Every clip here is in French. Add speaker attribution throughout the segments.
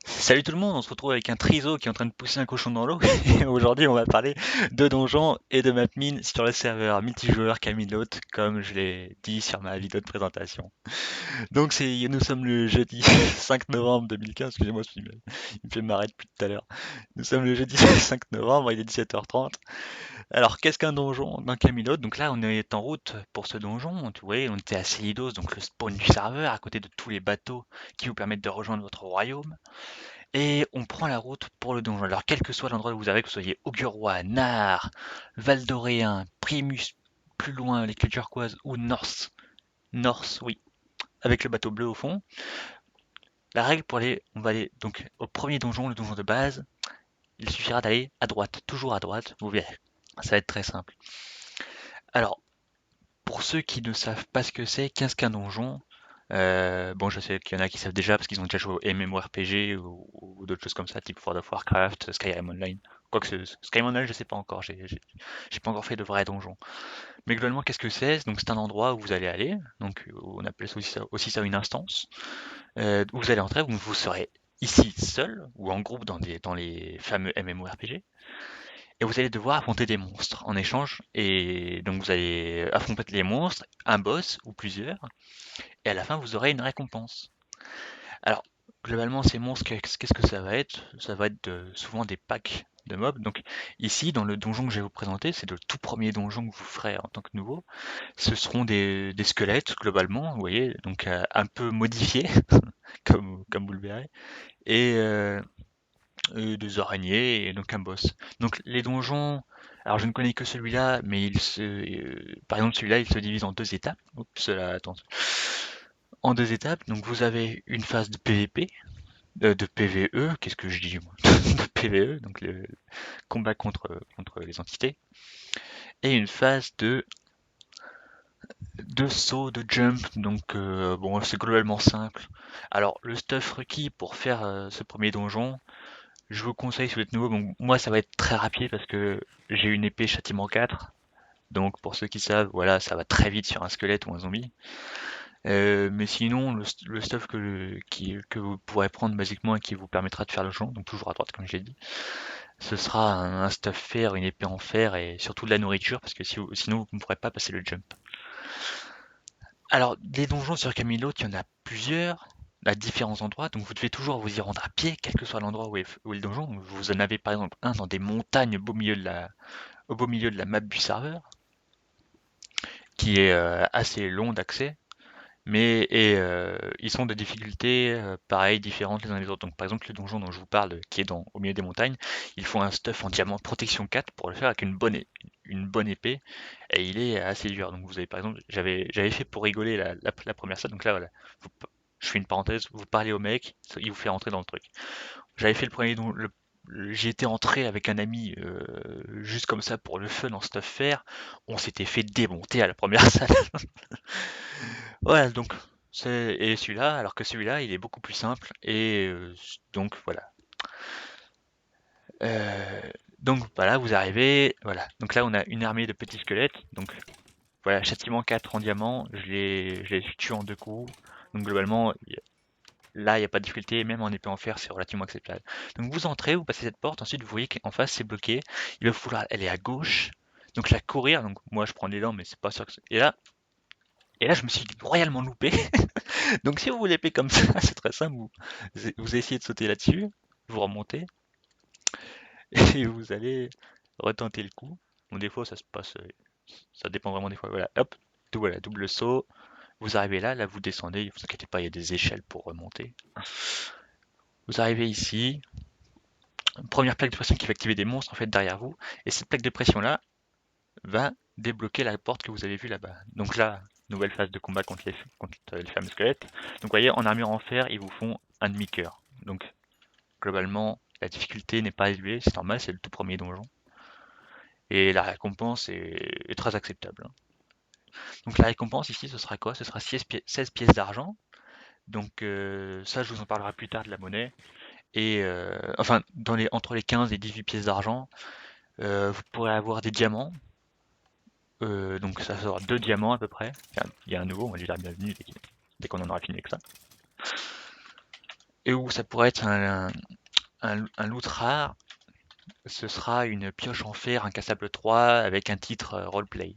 Speaker 1: Salut tout le monde, on se retrouve avec un triso qui est en train de pousser un cochon dans l'eau. Et aujourd'hui, on va parler de donjons et de map min sur le serveur multijoueur Camelot, comme je l'ai dit sur ma vidéo de présentation. Donc nous sommes le jeudi 5 novembre 2015, excusez-moi, il me fait marrer depuis tout à l'heure. Nous sommes le jeudi 5 novembre, il est 17h30. Alors, qu'est-ce qu'un donjon dans Camelot? Donc là, on est en route pour ce donjon. Tu vois, on était à Célidos, donc le spawn du serveur, à côté de tous les bateaux qui vous permettent de rejoindre votre royaume. Et on prend la route pour le donjon. Alors, quel que soit l'endroit où vous avez, que vous soyez Augurois, Nar, Val d'Oréen, Primus, plus loin, les cultures turquoises, ou Norse. Norse, oui, avec le bateau bleu au fond. La règle pour aller, on va aller donc au premier donjon, le donjon de base. Il suffira d'aller à droite, toujours à droite, vous verrez. Ça va être très simple. Alors, pour ceux qui ne savent pas ce que c'est, qu'est-ce qu'un donjon? Bon, je sais qu'il y en a qui savent déjà parce qu'ils ont déjà joué au MMORPG ou d'autres choses comme ça, type World of Warcraft, Skyrim Online. Quoique Skyrim Online, je sais pas encore, j'ai pas encore fait de vrais donjons. Mais globalement, qu'est-ce que c'est? Donc, c'est un endroit où vous allez aller, donc on appelle ça aussi ça une instance, où vous allez entrer, où vous serez ici seul ou en groupe dans les fameux MMORPG. Et vous allez devoir affronter des monstres en échange. Et donc vous allez affronter les monstres, un boss ou plusieurs, et à la fin vous aurez une récompense. Alors, globalement, ces monstres, qu'est-ce que ça va être? Ça va être souvent des packs de mobs. Donc ici, dans le donjon que je vais vous présenter, c'est le tout premier donjon que vous ferez en tant que nouveau. Ce seront des squelettes, globalement, vous voyez, donc un peu modifiés, comme vous le verrez, et des araignées, et donc un boss. Donc les donjons, alors je ne connais que celui-là, mais par exemple celui-là, il se divise en deux étapes. Oups, là, attends. En deux étapes, donc vous avez une phase de PVP, de PVE, qu'est-ce que je dis moi? De PVE, donc le combat contre les entités, et une phase de saut, de jump, donc bon, c'est globalement simple. Alors le stuff requis pour faire ce premier donjon, je vous conseille si vous êtes nouveau, bon, moi ça va être très rapide parce que j'ai une épée châtiment 4, donc pour ceux qui savent, voilà, ça va très vite sur un squelette ou un zombie. Mais sinon, le stuff que vous pourrez prendre basiquement et qui vous permettra de faire le jeu, donc toujours à droite comme j'ai dit, ce sera un stuff fer, une épée en fer et surtout de la nourriture parce que sinon vous ne pourrez pas passer le jump. Alors, des donjons sur Camelot, il y en a plusieurs à différents endroits, donc vous devez toujours vous y rendre à pied, quel que soit l'endroit où est le donjon. Donc, vous en avez par exemple un dans des montagnes au beau milieu de la map du serveur, qui est assez long d'accès. Mais ils sont de difficultés pareilles, différentes les uns les autres. Donc par exemple le donjon dont je vous parle, qui est au milieu des montagnes, il faut un stuff en diamant protection 4 pour le faire avec une bonne épée, et il est assez dur. Donc vous avez par exemple, j'avais fait pour rigoler la première fois, donc là voilà, vous- je fais une parenthèse, vous parlez au mec, il vous fait rentrer dans le truc. J'avais fait le premier don, J'y étais entré avec un ami juste comme ça pour le fun en stuff faire, on s'était fait démonter à la première salle. Ouais, donc et celui-là, alors que celui-là, il est beaucoup plus simple et donc voilà. Euh, donc voilà, vous arrivez, voilà. Donc là, on a une armée de petits squelettes. Donc voilà, châtiment 4 en diamant, je les tue en deux coups. Donc globalement, là, il n'y a pas de difficulté, même en épée en fer, c'est relativement acceptable. Donc vous entrez, vous passez cette porte, ensuite vous voyez qu'en face c'est bloqué. Il va falloir aller à gauche. Donc là, courir. Donc moi, je prends l'élan, mais c'est pas sûr que et là, je me suis royalement loupé. Donc si vous voulez l'épée comme ça, c'est très simple. Vous essayez de sauter là-dessus, vous remontez, et vous allez retenter le coup. Bon, des fois, ça se passe, ça dépend vraiment des fois. Voilà, hop, voilà, double saut. Vous arrivez là, là vous descendez, ne vous inquiétez pas, il y a des échelles pour remonter. Vous arrivez ici, première plaque de pression qui va activer des monstres en fait derrière vous, et cette plaque de pression là va débloquer la porte que vous avez vue là-bas. Donc là, nouvelle phase de combat contre les fameux squelettes. Donc vous voyez, en armure en fer, ils vous font un demi-cœur. Donc globalement, la difficulté n'est pas élevée, c'est normal, c'est le tout premier donjon. Et la récompense est très acceptable, hein. Donc la récompense ici, ce sera quoi? Ce sera 16 pièces d'argent. Donc ça, je vous en parlerai plus tard de la monnaie. Et enfin, entre les 15 et 18 pièces d'argent, vous pourrez avoir des diamants. Donc ça sera 2 diamants à peu près. Il y a un nouveau, on va lui dire bienvenue dès qu'on en aura fini avec ça. Et où ça pourrait être un loot rare, ce sera une pioche en fer incassable 3 avec un titre roleplay.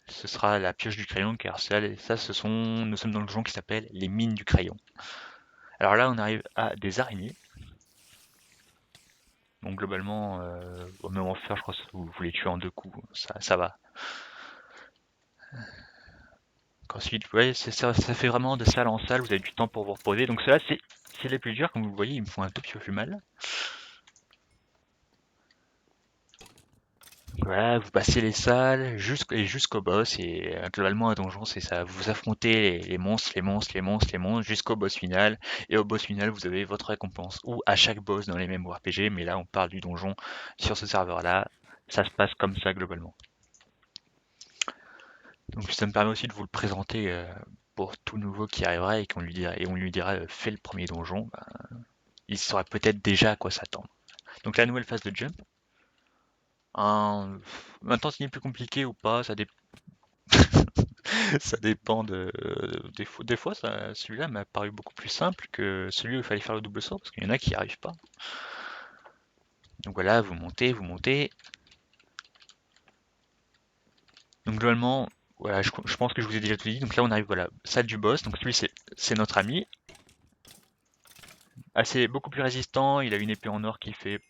Speaker 1: Ce sera la pioche du crayon, car ça, nous sommes dans le donjon qui s'appelle les mines du crayon. Alors là, on arrive à des araignées. Donc globalement, même en fer, je crois que vous les tuez en 2 coups, ça va. Ensuite, ouais, ça fait vraiment de salle en salle, vous avez du temps pour vous reposer. Donc ceux-là, c'est les plus durs, comme vous le voyez, ils me font un tout petit peu plus mal. Voilà, vous passez les salles jusqu'au boss, et globalement un donjon, c'est ça. Vous affrontez les monstres, les monstres, les monstres, les monstres, jusqu'au boss final. Et au boss final, vous avez votre récompense. Ou à chaque boss dans les mêmes RPG, mais là on parle du donjon sur ce serveur-là. Ça se passe comme ça globalement. Donc ça me permet aussi de vous le présenter pour tout nouveau qui arrivera et on lui dira fais le premier donjon. Bah, il saura peut-être déjà à quoi s'attendre. Donc la nouvelle phase de jump. Un tantinet plus compliqué ou pas, ça dépend des fois, celui-là m'a paru beaucoup plus simple que celui où il fallait faire le double saut, parce qu'il y en a qui n'y arrivent pas. Donc voilà, vous montez, vous montez. Donc globalement, voilà, je pense que je vous ai déjà tout dit. Donc là, on arrive, voilà, salle du boss. Donc lui, c'est notre ami. Assez, beaucoup plus résistant. Il a une épée en or qui fait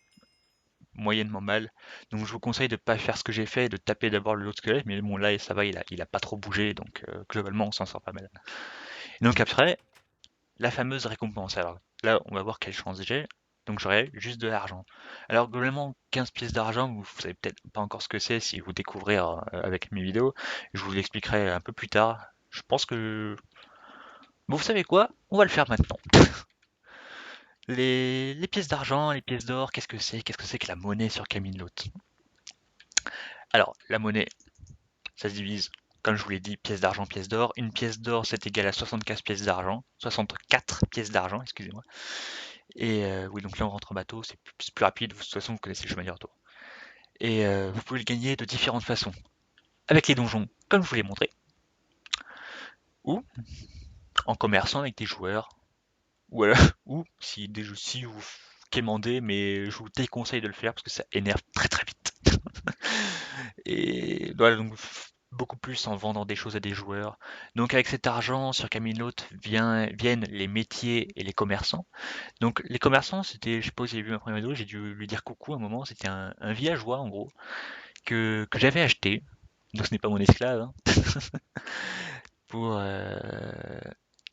Speaker 1: moyennement mal. Donc je vous conseille de pas faire ce que j'ai fait, de taper d'abord le lot squelette. Mais bon, là, ça va, il a pas trop bougé. Donc globalement, on s'en sort pas mal. Et donc après, la fameuse récompense. Alors là, on va voir quelle chance j'ai. Donc j'aurai juste de l'argent. Alors globalement, 15 pièces d'argent, vous savez peut-être pas encore ce que c'est si vous découvrez avec mes vidéos. Je vous l'expliquerai un peu plus tard. Je pense que... Bon, vous savez quoi? On va le faire maintenant. Les pièces d'argent, les pièces d'or, qu'est-ce que c'est? Qu'est-ce que c'est que la monnaie sur Camelot? Alors, la monnaie, ça se divise, comme je vous l'ai dit, pièces d'argent, pièces d'or. Une pièce d'or, c'est égal à 75 pièces d'argent. 64 pièces d'argent, excusez-moi. Et oui, donc là on rentre en bateau, c'est plus rapide, de toute façon vous connaissez le chemin du retour. Et vous pouvez le gagner de différentes façons. Avec les donjons, comme je vous l'ai montré, ou en commerçant avec des joueurs, ou, alors, ou si vous quémandez, mais je vous déconseille de le faire parce que ça énerve très très vite. Et voilà, donc beaucoup plus en vendant des choses à des joueurs. Donc avec cet argent, sur Camelot viennent les métiers et les commerçants. Donc les commerçants, c'était, je sais pas si vous avez vu ma première vidéo, j'ai dû lui dire coucou à un moment, c'était un villageois en gros, que j'avais acheté, donc ce n'est pas mon esclave, hein, pour,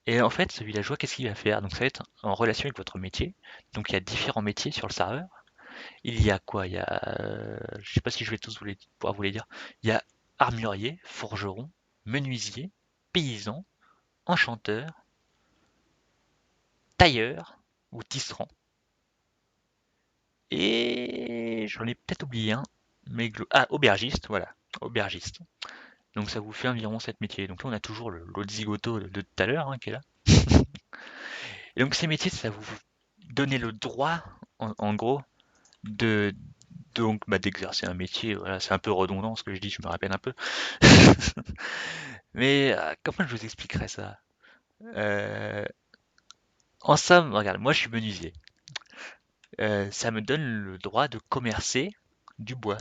Speaker 1: et en fait ce villageois, qu'est-ce qu'il va faire? Donc ça va être en relation avec votre métier, donc il y a différents métiers sur le serveur. Il y a quoi? Il y a, je sais pas si je vais tous pouvoir vous les dire, il y a armurier, forgeron, menuisier, paysan, enchanteur, tailleur ou tisserand. Et j'en ai peut-être oublié un, mais aubergiste, voilà, aubergiste. Donc ça vous fait environ 7 métiers. Donc là on a toujours l'autre zigoto de tout à l'heure hein, qui est là. Et donc ces métiers, ça vous donner le droit, en gros, de d'exercer un métier. Voilà, c'est un peu redondant ce que je dis, je me rappelle un peu. Mais comment je vous expliquerai ça? Euh, En somme, regarde, moi je suis menuisier. Ça me donne le droit de commercer du bois.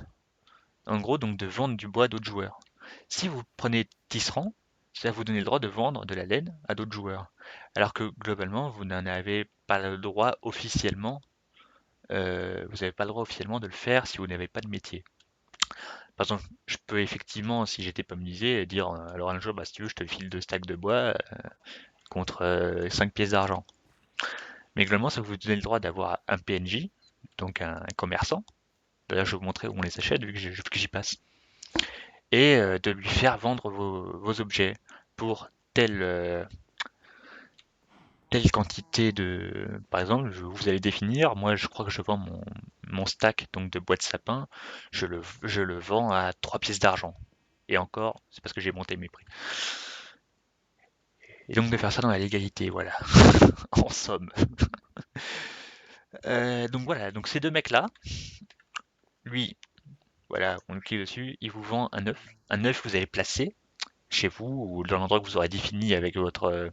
Speaker 1: En gros, donc de vendre du bois à d'autres joueurs. Si vous prenez tisserand, ça va vous donner le droit de vendre de la laine à d'autres joueurs. Alors que globalement, vous n'en avez pas le droit officiellement. Vous n'avez pas le droit officiellement de le faire si vous n'avez pas de métier. Par exemple, je peux effectivement, si j'étais pas menuisier, dire alors un jour, bah, si tu veux, je te file 2 stacks de bois contre 5 pièces d'argent. Mais globalement, ça vous donne le droit d'avoir un PNJ, donc un commerçant. D'ailleurs, je vais vous montrer où on les achète vu que j'y passe. Et de lui faire vendre vos objets pour telle quantité de... Par exemple, vous allez définir, moi je crois que je vends mon stack donc de bois de sapin, je le vends à 3 pièces d'argent. Et encore, c'est parce que j'ai monté mes prix. Et donc de faire ça dans la légalité, voilà, en somme. Donc voilà, donc ces deux mecs-là, lui, voilà, on clique dessus, il vous vend un œuf. Un œuf que vous avez placé chez vous ou dans l'endroit que vous aurez défini avec votre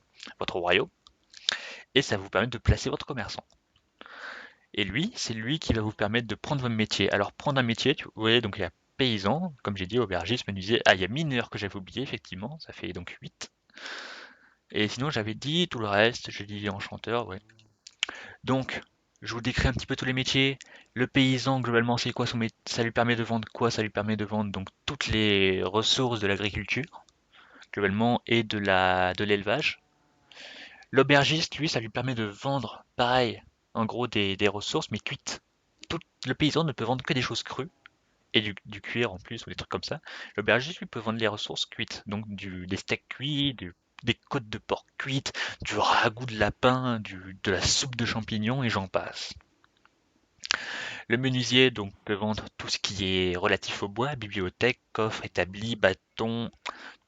Speaker 1: royaume. et ça vous permet de placer votre commerçant. Et lui, c'est lui qui va vous permettre de prendre votre métier. Alors prendre un métier, vous voyez, donc il y a paysan, comme j'ai dit, aubergiste, menuisier. Ah, il y a mineur que j'avais oublié, effectivement, ça fait donc 8. Et sinon, j'avais dit tout le reste, j'ai dit enchanteur, ouais. Donc, je vous décris un petit peu tous les métiers. Le paysan, globalement, c'est quoi son métier? Ça lui permet de vendre quoi? Ça lui permet de vendre donc toutes les ressources de l'agriculture, globalement, et de l'élevage. L'aubergiste, lui, ça lui permet de vendre, pareil, en gros, des ressources, mais cuites. Le paysan ne peut vendre que des choses crues, et du cuir en plus, ou des trucs comme ça. L'aubergiste, lui, peut vendre les ressources cuites, donc des steaks cuits, des côtes de porc cuites, du ragoût de lapin, de la soupe de champignons, et j'en passe. Le menuisier donc peut vendre tout ce qui est relatif au bois, bibliothèque, coffre, établi, bâton,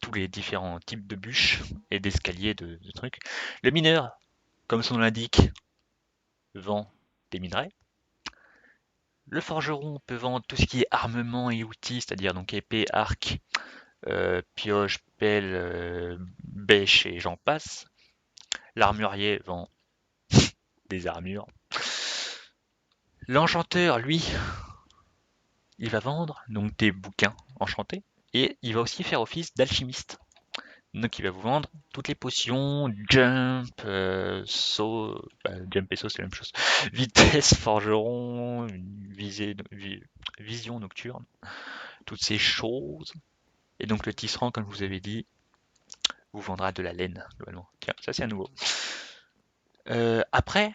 Speaker 1: tous les différents types de bûches et d'escaliers de trucs. Le mineur, comme son nom l'indique, vend des minerais. Le forgeron peut vendre tout ce qui est armement et outils, c'est-à-dire donc épée, arc, pioche, pelle, bêche et j'en passe. L'armurier vend des armures. L'enchanteur, lui, il va vendre donc des bouquins enchantés et il va aussi faire office d'alchimiste. Donc il va vous vendre toutes les potions, jump, saut, jump et saut c'est la même chose, vitesse, forgeron, vision nocturne, toutes ces choses. Et donc le tisserand, comme je vous avais dit, vous vendra de la laine, globalement. Tiens, ça c'est à nouveau. Après,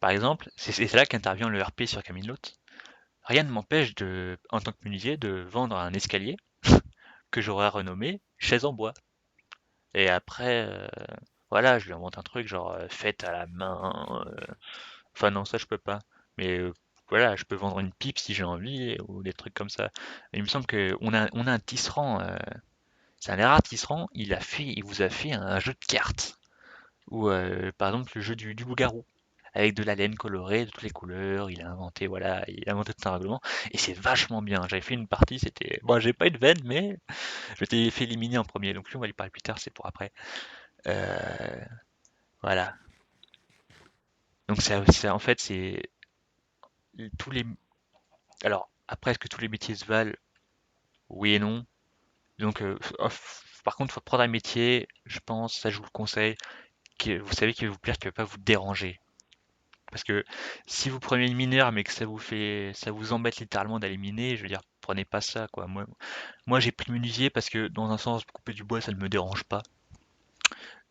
Speaker 1: par exemple, c'est là qu'intervient le RP sur Camelot. Rien ne m'empêche en tant que menuisier, de vendre un escalier que j'aurais renommé chaise en bois. Et après, voilà, je lui invente un truc genre fait à la main. Enfin non, ça je peux pas. Mais voilà, je peux vendre une pipe si j'ai envie ou des trucs comme ça. Et il me semble que on a un tisserand. C'est un des rares tisserands. Il vous a fait un jeu de cartes ou par exemple le jeu du loup-garou avec de la laine colorée de toutes les couleurs. Il a inventé voilà, il a inventé tout un règlement et c'est vachement bien. J'avais fait une partie, c'était bon, j'ai pas eu de veine, mais je m'étais fait éliminer en premier. Donc lui, on va lui parler plus tard, c'est pour après. Euh, voilà. Donc en fait, c'est tous les. Alors après, est-ce que tous les métiers se valent? Oui et non. Donc, par contre, faut prendre un métier, je pense, ça je vous le conseille, que vous savez qu'il va vous plaire, qui va pas vous déranger. Parce que si vous prenez une mineur, mais que ça vous embête littéralement d'aller miner, je veux dire, prenez pas ça, quoi. Moi j'ai pris menuisier parce que dans un sens, couper du bois, ça ne me dérange pas.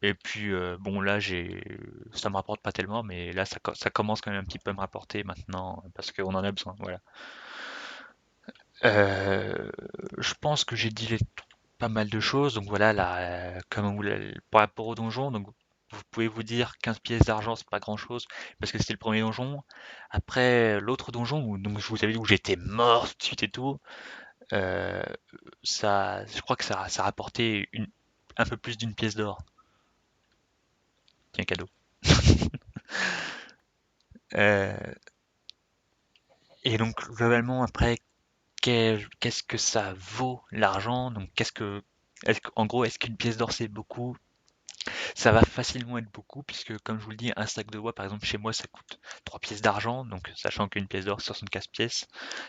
Speaker 1: Et puis, bon, là, ça me rapporte pas tellement, mais là, ça commence quand même un petit peu à me rapporter maintenant, parce qu'on en a besoin, voilà. Euh, je pense que j'ai dit pas mal de choses, donc voilà, là, comme par rapport au donjon, donc vous pouvez vous dire 15 pièces d'argent, c'est pas grand-chose, parce que c'était le premier donjon. Après, l'autre donjon, donc je vous avais dit où j'étais mort tout de suite et tout, euh, je crois que ça rapportait un peu plus d'une pièce d'or. Tiens, cadeau. Euh, et donc, globalement, après, qu'est-ce que ça vaut l'argent? Donc, en gros, est-ce qu'une pièce d'or c'est beaucoup? Ça va facilement être beaucoup, puisque, comme je vous le dis, un sac de bois, par exemple, chez moi, ça coûte 3 pièces d'argent, donc sachant qu'une pièce d'or, c'est 75 pièces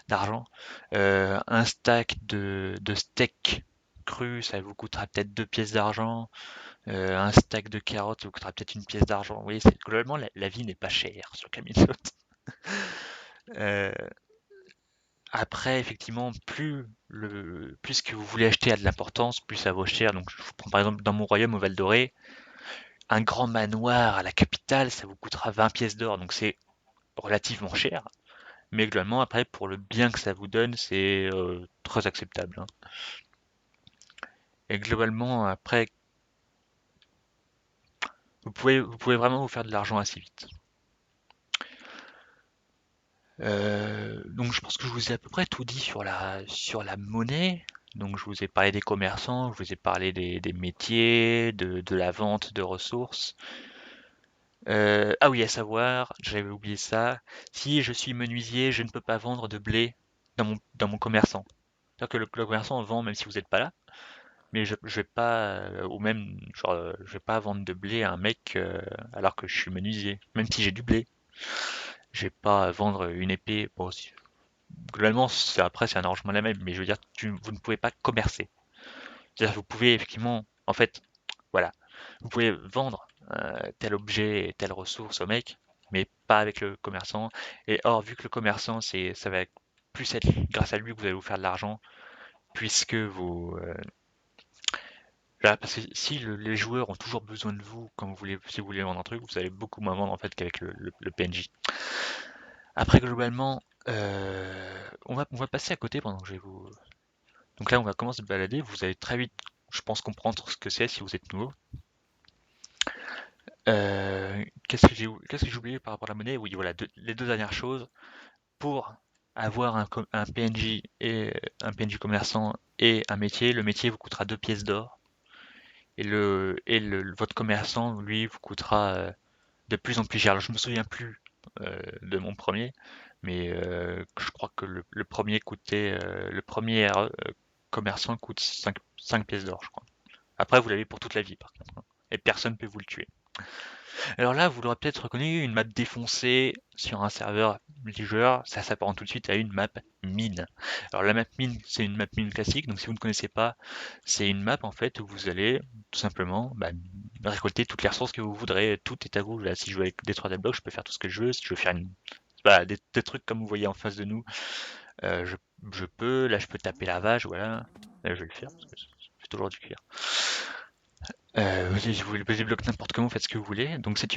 Speaker 1: d'argent. Un stack de steak cru, ça vous coûtera peut-être 2 pièces d'argent. Un stack de carottes, ça vous coûtera peut-être une pièce d'argent. Vous voyez, globalement, la vie n'est pas chère sur Camelot. Euh, Après, effectivement, plus que vous voulez acheter a de l'importance, plus ça vaut cher. Donc, je vous prends par exemple dans mon royaume au Val d'Orée, un grand manoir à la capitale, ça vous coûtera 20 pièces d'or. Donc, c'est relativement cher. Mais globalement, après, pour le bien que ça vous donne, c'est très acceptable, hein. Et globalement, après, vous pouvez vraiment vous faire de l'argent assez vite. Donc je pense que je vous ai à peu près tout dit sur la monnaie. Donc je vous ai parlé des commerçants, je vous ai parlé des métiers, de la vente de ressources. Ah oui, à savoir, j'avais oublié ça, si je suis menuisier, je ne peux pas vendre de blé dans mon commerçant. C'est-à-dire que le commerçant vend même si vous n'êtes pas là. Mais je vais pas, ou même, genre, je vais pas vendre de blé à un mec alors que je suis menuisier. Même si j'ai du blé, je vais pas vendre une épée. Bon, globalement, après, c'est un arrangement la même, mais je veux dire, vous ne pouvez pas commercer. C'est-à-dire, vous pouvez effectivement, en fait, voilà, vous pouvez vendre tel objet et telle ressource au mec, mais pas avec le commerçant. Et or, vu que le commerçant, ça va plus être grâce à lui que vous allez vous faire de l'argent, puisque là, parce que si les joueurs ont toujours besoin de vous quand si vous voulez vendre un truc, vous allez beaucoup moins vendre en fait qu'avec le PNJ. Après, globalement, on va passer à côté pendant que je vais vous. Donc là, on va commencer à se balader. Vous allez très vite, je pense, comprendre ce que c'est si vous êtes nouveau. Qu'est-ce que j'ai oublié par rapport à la monnaie? Oui, voilà, les deux dernières choses. Pour avoir un PNJ et un PNJ commerçant et un métier, le métier vous coûtera 2 pièces d'or. Votre commerçant, lui, vous coûtera de plus en plus cher. Alors, je me souviens plus de mon premier, mais je crois que le premier commerçant coûte 5 pièces d'or, je crois. Après, vous l'avez pour toute la vie, par contre, hein. Et personne ne peut vous le tuer. Alors là, vous l'aurez peut-être reconnu, une map défoncée sur un serveur multijoueur, ça s'apparente tout de suite à une map mine. Alors la map mine, c'est une map mine classique, donc si vous ne connaissez pas, c'est une map en fait où vous allez tout simplement récolter toutes les ressources que vous voudrez, tout est à vous. Là, si je veux avec des 3D blocs, je peux faire tout ce que je veux. Si je veux faire des trucs comme vous voyez en face de nous, euh, je, je peux. Là, je peux taper la vache, voilà. Là, je vais le faire parce que je fais toujours du cuir. Si vous voulez poser bloc n'importe comment, faites ce que vous voulez. Donc c'est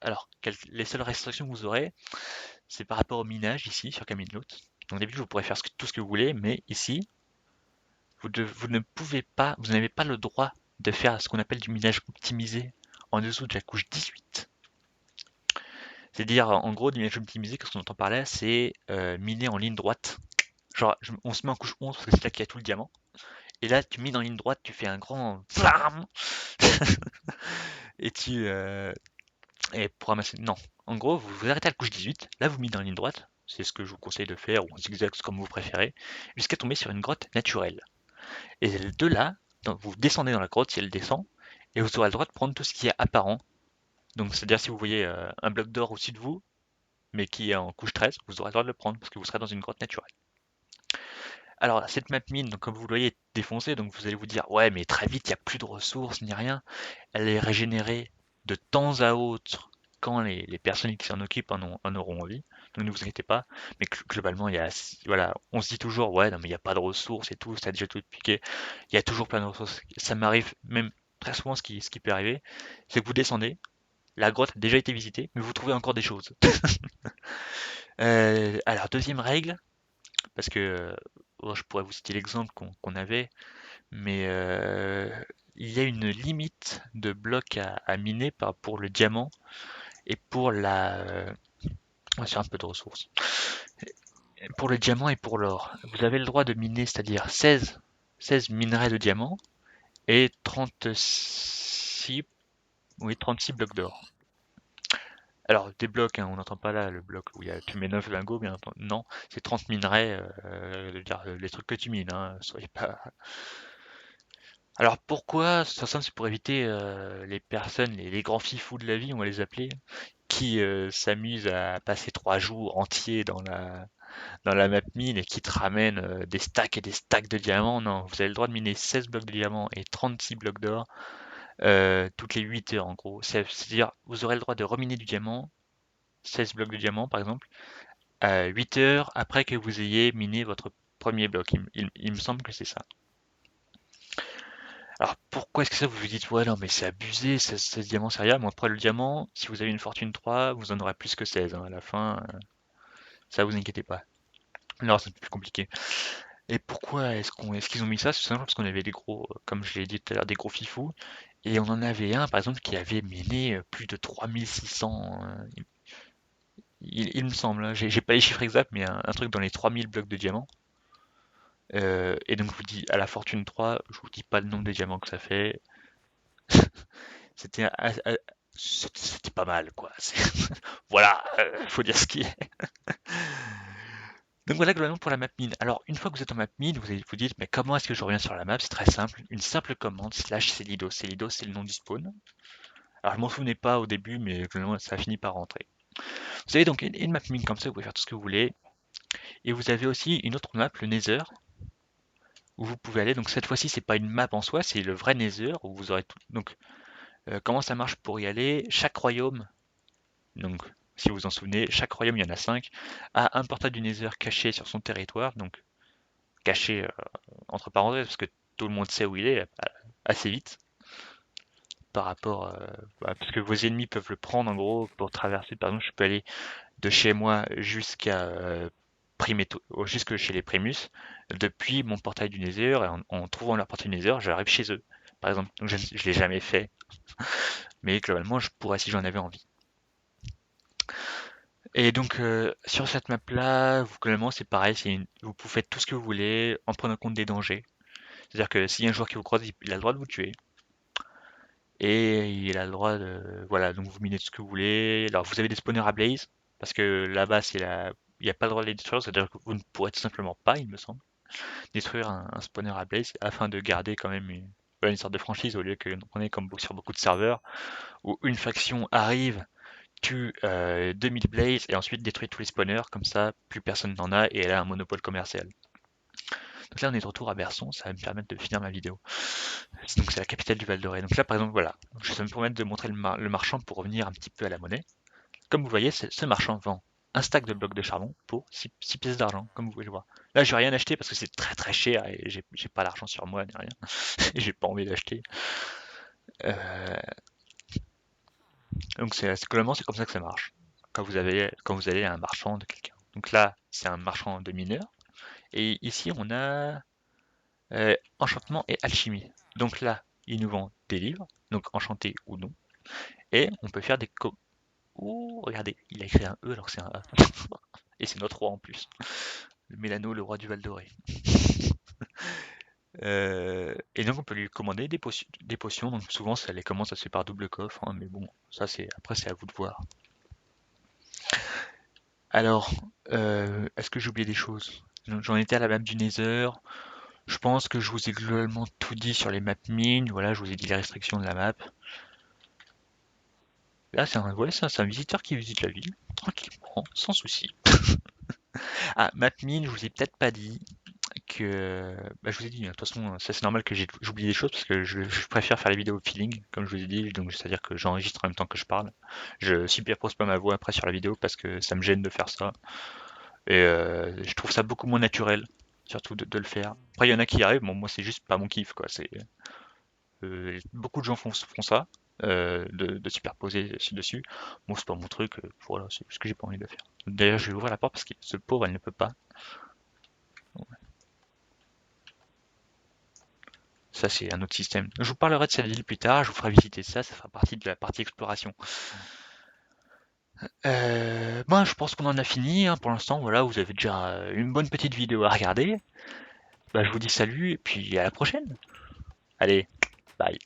Speaker 1: alors, les seules restrictions que vous aurez, c'est par rapport au minage ici sur Camelot. Donc d'habitude vous pourrez faire tout ce que vous voulez, mais ici, vous ne pouvez pas, vous n'avez pas le droit de faire ce qu'on appelle du minage optimisé en dessous de la couche 18. C'est-à-dire, en gros, du minage optimisé, qu'est-ce qu'on entend par là? C'est miner en ligne droite. Genre, on se met en couche 11 parce que c'est là qu'il y a tout le diamant. Et là, tu mines en ligne droite, tu fais un grand flam et pour ramasser. Non. En gros, vous arrêtez à la couche 18, là vous mettez en ligne droite, c'est ce que je vous conseille de faire, ou en zigzag, comme vous préférez, jusqu'à tomber sur une grotte naturelle. Et de là, vous descendez dans la grotte si elle descend, et vous aurez le droit de prendre tout ce qui est apparent. Donc c'est-à-dire si vous voyez un bloc d'or au-dessus de vous, mais qui est en couche 13, vous aurez le droit de le prendre, parce que vous serez dans une grotte naturelle. Alors cette map mine, donc, comme vous le voyez, est défoncée, donc vous allez vous dire, ouais mais très vite, il n'y a plus de ressources ni rien. Elle est régénérée de temps à autre quand les personnes qui s'en occupent en auront envie. Donc ne vous inquiétez pas. Mais globalement, voilà, on se dit toujours, ouais, non, mais il n'y a pas de ressources et tout, ça a déjà tout piqué. Il y a toujours plein de ressources. Ça m'arrive même très souvent, ce qui peut arriver, c'est que vous descendez, la grotte a déjà été visitée, mais vous trouvez encore des choses. Alors, deuxième règle, parce que je pourrais vous citer l'exemple qu'on avait, mais il y a une limite de blocs à miner pour le diamant et pour c'est un peu de ressources. Pour le diamant et pour l'or, vous avez le droit de miner, c'est-à-dire 16 minerais de diamant et 36, oui, 36 blocs d'or. Alors, des blocs, hein, on n'entend pas là le bloc où tu mets 9 lingots, bien entendu. Non, c'est 30 minerais, je veux dire, les trucs que tu mines, hein, soyez pas. Alors pourquoi? Ça simple, c'est pour éviter les personnes, les grands fifous de la vie, on va les appeler, qui s'amusent à passer 3 jours entiers dans la map mine et qui te ramènent des stacks et des stacks de diamants. Non, vous avez le droit de miner 16 blocs de diamants et 36 blocs d'or toutes les 8 heures en gros. C'est-à-dire, vous aurez le droit de reminer du diamant, 16 blocs de diamant par exemple, à 8 heures après que vous ayez miné votre premier bloc. Il me semble que c'est ça. Alors pourquoi est-ce que ça vous vous dites ouais non mais c'est abusé, 16 diamants c'est rien, mais après le diamant, si vous avez une fortune 3, vous en aurez plus que 16 hein, à la fin, ça vous inquiétez pas. Alors c'est plus compliqué. Et pourquoi est-ce qu'ils ont mis ça? C'est simplement parce qu'on avait des gros, comme je l'ai dit tout à l'heure, des gros fifous. Et on en avait un, par exemple, qui avait miné plus de 3600, il me semble, hein. J'ai pas les chiffres exacts, mais un truc dans les 3000 blocs de diamants. Et donc je vous dis, à la fortune 3, je vous dis pas le nombre de diamants que ça fait. C'était c'était pas mal, quoi. Voilà, faut dire ce qui est. Donc voilà globalement pour la map min. Alors une fois que vous êtes en map min, vous allez vous dire mais comment est-ce que je reviens sur la map? C'est très simple, une simple commande slash celidos. Celidos c'est le nom du spawn. Alors je m'en souvenais pas au début, mais globalement ça a fini par rentrer. Vous avez donc une map min comme ça, vous pouvez faire tout ce que vous voulez. Et vous avez aussi une autre map, le Nether, où vous pouvez aller. Donc cette fois-ci c'est pas une map en soi, c'est le vrai Nether où vous aurez tout. Donc comment ça marche pour y aller? Chaque royaume, donc si vous vous en souvenez, chaque royaume, il y en a 5, a un portail du Nether caché sur son territoire, donc caché entre parenthèses, parce que tout le monde sait où il est assez vite par rapport, parce que vos ennemis peuvent le prendre en gros pour traverser. Par exemple, je peux aller de chez moi jusqu'à jusque chez les Primus depuis mon portail du Nether, et en trouvant leur portail du Nether, j'arrive chez eux, par exemple. Donc je l'ai jamais fait, mais globalement, je pourrais si j'en avais envie. Et donc sur cette map là, globalement c'est pareil, vous faites tout ce que vous voulez en prenant compte des dangers. C'est-à-dire que s'il y a un joueur qui vous croise, il a le droit de vous tuer. Et il a le droit de... Voilà, donc vous minez tout ce que vous voulez. Alors vous avez des spawners à blaze, parce que là-bas il n'y a pas le droit de les détruire, c'est-à-dire que vous ne pourrez tout simplement pas, il me semble, détruire un spawner à blaze afin de garder quand même une sorte de franchise au lieu que on est comme sur beaucoup de serveurs où une faction arrive, tue 2000 blazes et ensuite détruit tous les spawners, comme ça plus personne n'en a et elle a un monopole commercial. Donc là on est de retour à Berson, ça va me permettre de finir ma vidéo. Donc c'est la capitale du Val d'Oré. Donc là par exemple voilà, je vais me permettre de montrer le marchand pour revenir un petit peu à la monnaie. Comme vous voyez, ce marchand vend un stack de blocs de charbon pour 6 pièces d'argent, comme vous pouvez le voir. Là je vais rien acheter parce que c'est très très cher et j'ai pas l'argent sur moi ni rien. Et j'ai pas envie d'acheter. Euh, donc globalement c'est comme ça que ça marche. Quand vous allez à un marchand de quelqu'un. Donc là c'est un marchand de mineurs. Et ici on a enchantement et alchimie. Donc là, il nous vend des livres, donc enchantés ou non, et on peut faire des Ouh, regardez, il a écrit un E alors que c'est un A. Et c'est notre roi en plus. Le Mélano, le roi du Val d'Oré. Et donc on peut lui commander des potions. Donc souvent ça les commande, ça se fait par double coffre, hein, mais bon, ça c'est après c'est à vous de voir. Alors, est-ce que j'ai oublié des choses? J'en étais à la map du Nether. Je pense que je vous ai globalement tout dit sur les maps mines. Voilà, je vous ai dit les restrictions de la map. Là, c'est un visiteur qui visite la ville, tranquillement, sans souci. Ah, map mine, je vous ai peut-être pas dit que... Bah, je vous ai dit, hein, de toute façon, ça c'est normal que j'oublie des choses parce que je préfère faire les vidéos au feeling, comme je vous ai dit, donc c'est-à-dire que j'enregistre en même temps que je parle. Je superpose pas ma voix après sur la vidéo parce que ça me gêne de faire ça. Et je trouve ça beaucoup moins naturel, surtout de le faire. Après, il y en a qui y arrivent, bon, moi c'est juste pas mon kiff, quoi. Beaucoup de gens font ça, de superposer dessus. Moi, c'est pas mon truc, voilà, c'est ce que j'ai pas envie de faire. D'ailleurs, je vais ouvrir la porte parce que ce pauvre, elle ne peut pas. Ça, c'est un autre système. Je vous parlerai de cette ville plus tard, je vous ferai visiter ça, ça fera partie de la partie exploration. Bon, je pense qu'on en a fini, hein, pour l'instant, voilà, vous avez déjà une bonne petite vidéo à regarder. Bah, je vous dis salut et puis à la prochaine. Allez, bye.